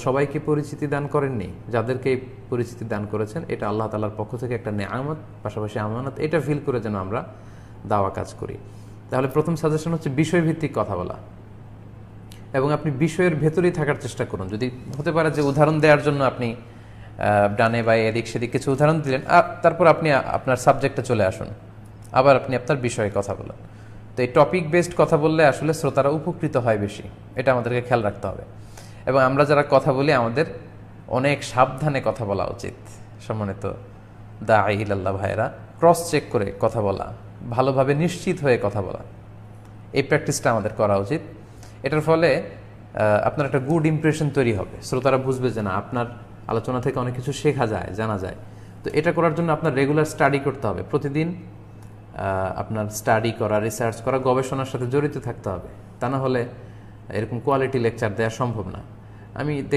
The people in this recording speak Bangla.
সবাইকে পরিচিতি দান করেননি, যাদেরকে এই পরিচিতি দান করেছেন এটা আল্লাহ তাআলার পক্ষ থেকে একটা নেয়ামত, পাশাপাশি আমানত, এটা ফিল করে যেন আমরা দাওয়া কাজ করি। তাহলে প্রথম সাজেশন হচ্ছে বিষয়ভিত্তিক কথা বলা, এবং আপনি বিষয়ের ভেতরেই থাকার চেষ্টা করুন। যদি হতে পারে যে উদাহরণ দেওয়ার জন্য আপনি ডানে বা এদিক সেদিক কিছু উদাহরণ দিলেন, তারপর আপনি আপনার সাবজেক্টে চলে আসুন, আবার আপনি আপনার বিষয়ে কথা বলেন। তো এই টপিক বেসড কথা বললে আসলে শ্রোতারা উপকৃত হয় বেশি, এটা আমাদেরকে খেয়াল রাখতে হবে। এবং আমরা যারা কথা বলি আমাদের অনেক সাবধানে কথা বলা উচিত। সম্মানিত দাঈ ইলাল্লাহ ভাইরা, ক্রস চেক করে কথা বলা, ভালোভাবে নিশ্চিত হয়ে কথা বলা, এই প্র্যাকটিসটা আমাদের করা উচিত। এটার ফলে আপনার একটা গুড ইমপ্রেশন তৈরি হবে, শ্রোতারা বুঝবে যে না, আপনার আলোচনা থেকে অনেক কিছু শেখা যায়, জানা যায়। তো এটা করার জন্য আপনার রেগুলার স্টাডি করতে হবে, প্রতিদিন আপনার স্টাডি করা, রিসার্চ করা, গবেষণার সাথে জড়িত থাকতে হবে। তা না হলে এরকম কোয়ালিটি লেকচার দেওয়া সম্ভব না। আমি দেখি